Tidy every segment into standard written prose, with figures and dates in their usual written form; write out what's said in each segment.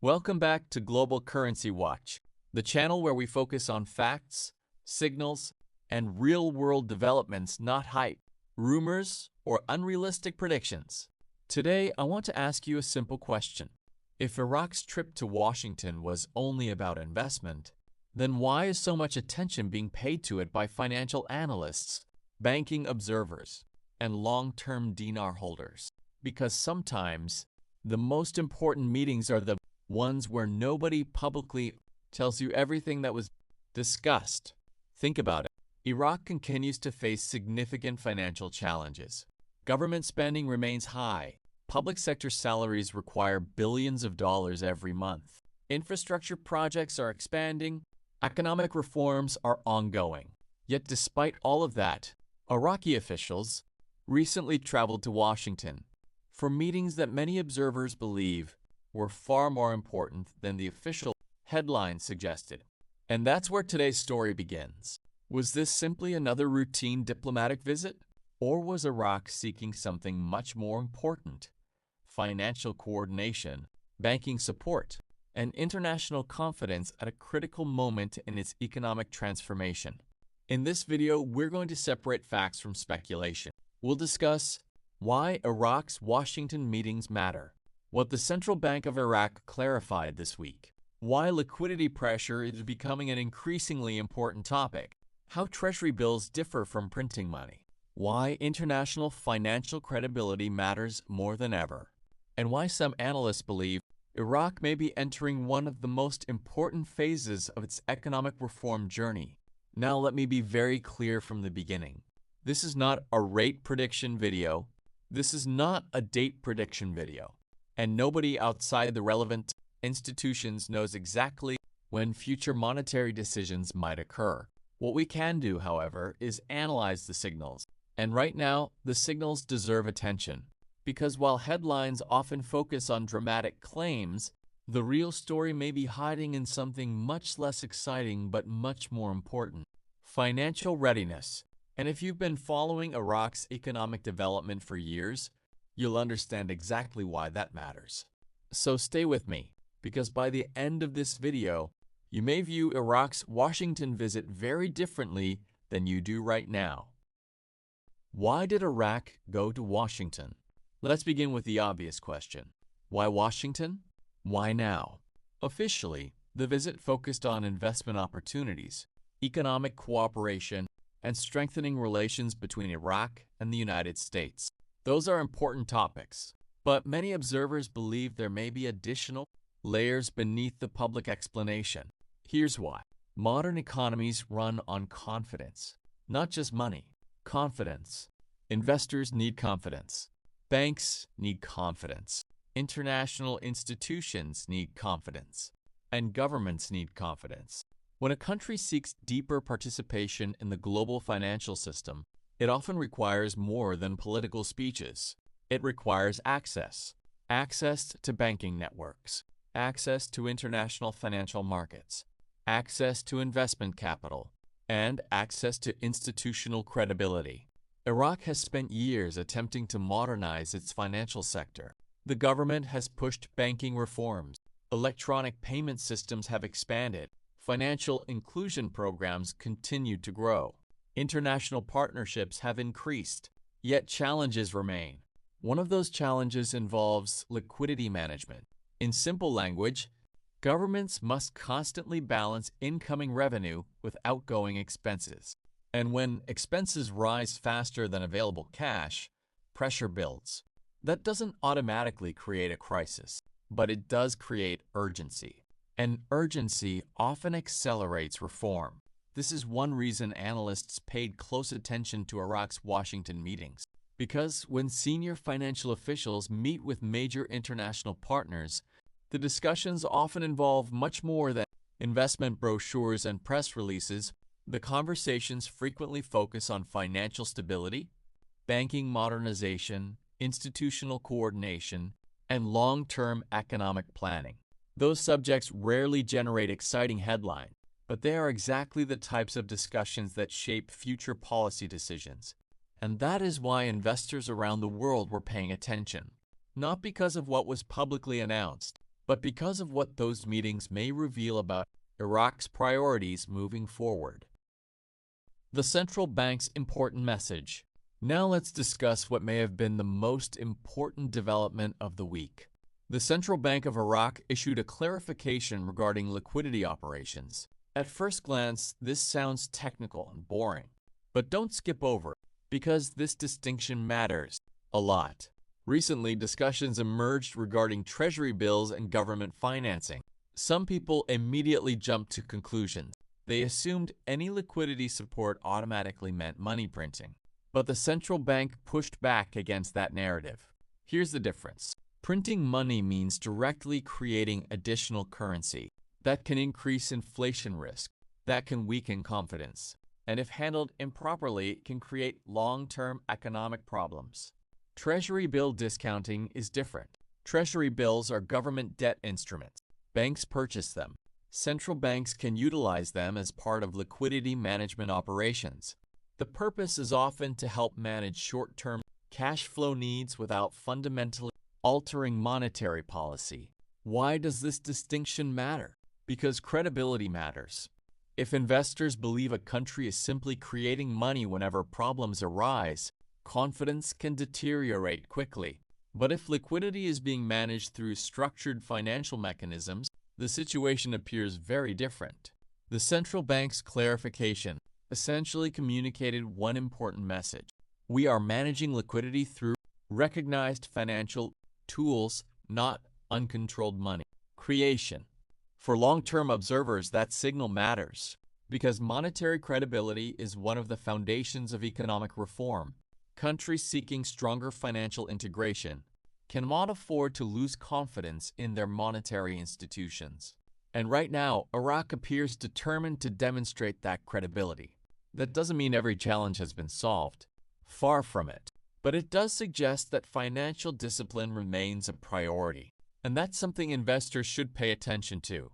Welcome back to Global Currency Watch, the channel where we focus on facts, signals, and real-world developments, not hype, rumors, or unrealistic predictions. Today, I want to ask you a simple question. If Iraq's trip to Washington was only about investment, then why is so much attention being paid to it by financial analysts, banking observers, and long-term Dinar holders? Because sometimes the most important meetings are the ones where nobody publicly tells you everything that was discussed. Think about it. Iraq continues to face significant financial challenges. Government spending remains high. Public sector salaries require billions of dollars every month. Infrastructure projects are expanding. Economic reforms are ongoing. Yet despite all of that, Iraqi officials recently traveled to Washington for meetings that many observers believe were far more important than the official headlines suggested. And that's where today's story begins. Was this simply another routine diplomatic visit? Or was Iraq seeking something much more important? Financial coordination, banking support, and international confidence at a critical moment in its economic transformation. In this video, we're going to separate facts from speculation. We'll discuss why Iraq's Washington meetings matter, what the Central Bank of Iraq clarified this week, why liquidity pressure is becoming an increasingly important topic, how treasury bills differ from printing money, why international financial credibility matters more than ever, and why some analysts believe Iraq may be entering one of the most important phases of its economic reform journey. Now let me be very clear from the beginning. This is not a rate prediction video. This is not a date prediction video. And nobody outside the relevant institutions knows exactly when future monetary decisions might occur. What we can do, however, is analyze the signals. And right now, the signals deserve attention. Because while headlines often focus on dramatic claims, the real story may be hiding in something much less exciting but much more important: financial readiness. And if you've been following Iraq's economic development for years, you'll understand exactly why that matters. So stay with me, because by the end of this video, you may view Iraq's Washington visit very differently than you do right now. Why did Iraq go to Washington? Let's begin with the obvious question. Why Washington? Why now? Officially, the visit focused on investment opportunities, economic cooperation, and strengthening relations between Iraq and the United States. Those are important topics, but many observers believe there may be additional layers beneath the public explanation. Here's why. Modern economies run on confidence, not just money. Confidence. Investors need confidence. Banks need confidence. International institutions need confidence. And governments need confidence. When a country seeks deeper participation in the global financial system, it often requires more than political speeches. It requires access. Access to banking networks. Access to international financial markets. Access to investment capital. And access to institutional credibility. Iraq has spent years attempting to modernize its financial sector. The government has pushed banking reforms. Electronic payment systems have expanded. Financial inclusion programs continue to grow. International partnerships have increased. Yet challenges remain. One of those challenges involves liquidity management. In simple language, governments must constantly balance incoming revenue with outgoing expenses. And when expenses rise faster than available cash, pressure builds. That doesn't automatically create a crisis, but it does create urgency. And urgency often accelerates reform. This is one reason analysts paid close attention to Iraq's Washington meetings. Because when senior financial officials meet with major international partners, the discussions often involve much more than investment brochures and press releases. The conversations frequently focus on financial stability, banking modernization, institutional coordination, and long-term economic planning. Those subjects rarely generate exciting headlines, but they are exactly the types of discussions that shape future policy decisions. And that is why investors around the world were paying attention. Not because of what was publicly announced, but because of what those meetings may reveal about Iraq's priorities moving forward. The central bank's important message. Now let's discuss what may have been the most important development of the week. The Central Bank of Iraq issued a clarification regarding liquidity operations. At first glance, this sounds technical and boring, but don't skip over it, because this distinction matters a lot. Recently, discussions emerged regarding treasury bills and government financing. Some people immediately jumped to conclusions. They assumed any liquidity support automatically meant money printing. But the central bank pushed back against that narrative. Here's the difference. Printing money means directly creating additional currency. That can increase inflation risk. That can weaken confidence. And if handled improperly, it can create long-term economic problems. Treasury bill discounting is different. Treasury bills are government debt instruments. Banks purchase them. Central banks can utilize them as part of liquidity management operations. The purpose is often to help manage short-term cash flow needs without fundamentally altering monetary policy. Why does this distinction matter? Because credibility matters. If investors believe a country is simply creating money whenever problems arise, confidence can deteriorate quickly. But if liquidity is being managed through structured financial mechanisms, the situation appears very different. The central bank's clarification essentially communicated one important message. We are managing liquidity through recognized financial tools, not uncontrolled money creation. For long-term observers, that signal matters because monetary credibility is one of the foundations of economic reform. Countries seeking stronger financial integration cannot afford to lose confidence in their monetary institutions. And right now, Iraq appears determined to demonstrate that credibility. That doesn't mean every challenge has been solved. Far from it. But it does suggest that financial discipline remains a priority. And that's something investors should pay attention to.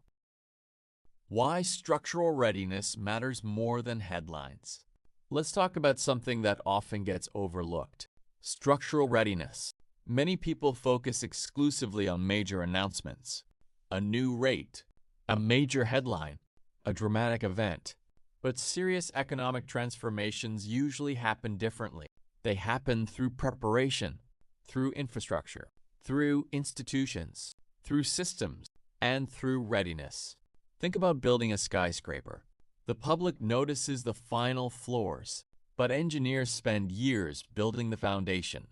Why structural readiness matters more than headlines. Let's talk about something that often gets overlooked. Structural readiness. Many people focus exclusively on major announcements. A new rate, a major headline, a dramatic event. But serious economic transformations usually happen differently. They happen through preparation, through infrastructure, through institutions, through systems, and through readiness. Think about building a skyscraper. The public notices the final floors, but engineers spend years building the foundation.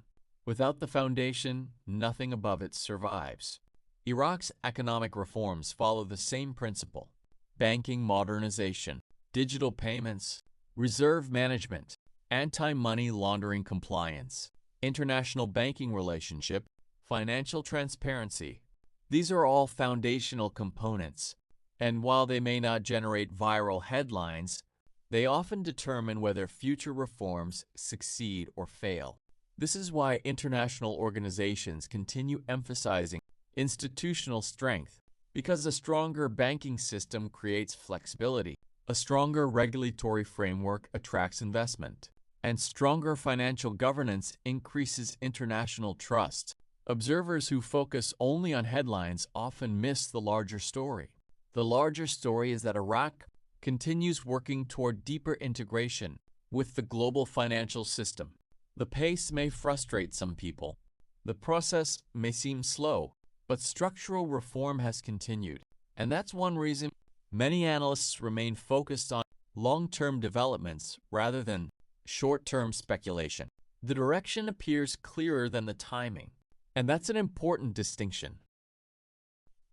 Without the foundation, nothing above it survives. Iraq's economic reforms follow the same principle. Banking modernization, digital payments, reserve management, anti-money laundering compliance, international banking relationship, financial transparency. These are all foundational components, and while they may not generate viral headlines, they often determine whether future reforms succeed or fail. This is why international organizations continue emphasizing institutional strength, because a stronger banking system creates flexibility. A stronger regulatory framework attracts investment, and stronger financial governance increases international trust. Observers who focus only on headlines often miss the larger story. The larger story is that Iraq continues working toward deeper integration with the global financial system. The pace may frustrate some people. The process may seem slow, but structural reform has continued, and that's one reason many analysts remain focused on long-term developments rather than short-term speculation. The direction appears clearer than the timing, and that's an important distinction.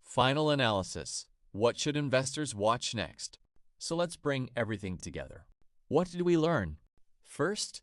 Final analysis. What should investors watch next? So let's bring everything together. What did we learn? First,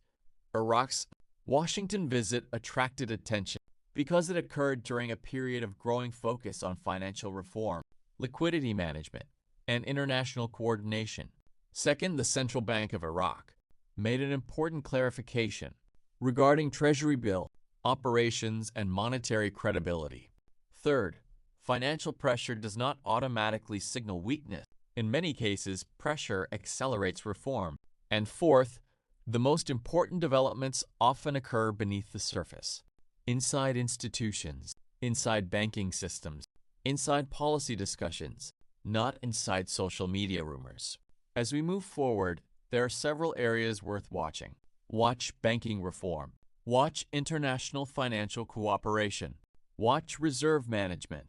Iraq's Washington visit attracted attention because it occurred during a period of growing focus on financial reform, liquidity management, and international coordination. Second, the Central Bank of Iraq made an important clarification regarding treasury bill operations and monetary credibility. Third, financial pressure does not automatically signal weakness. In many cases, pressure accelerates reform. And fourth, the most important developments often occur beneath the surface, inside institutions, inside banking systems, inside policy discussions, not inside social media rumors. As we move forward, there are several areas worth watching. Watch banking reform. Watch international financial cooperation. Watch reserve management.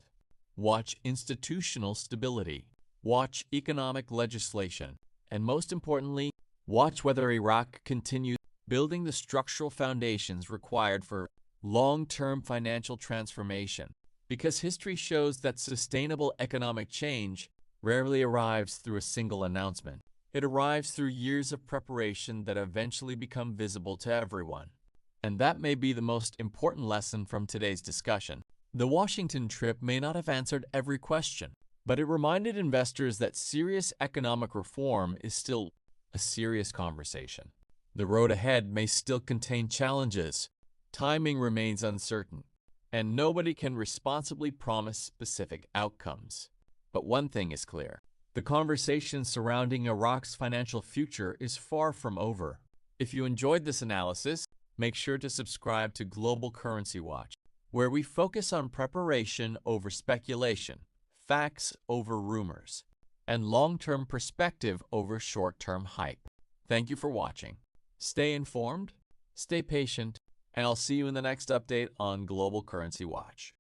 Watch institutional stability. Watch economic legislation. And most importantly, watch whether Iraq continues building the structural foundations required for long-term financial transformation. Because history shows that sustainable economic change rarely arrives through a single announcement. It arrives through years of preparation that eventually become visible to everyone. And that may be the most important lesson from today's discussion. The Washington trip may not have answered every question, but it reminded investors that serious economic reform is still a serious conversation. The road ahead may still contain challenges, timing remains uncertain, and nobody can responsibly promise specific outcomes. But one thing is clear. The conversation surrounding Iraq's financial future is far from over. If you enjoyed this analysis, make sure to subscribe to Global Currency Watch, where we focus on preparation over speculation, facts over rumors, and long-term perspective over short-term hype. Thank you for watching. Stay informed, stay patient, and I'll see you in the next update on Global Currency Watch.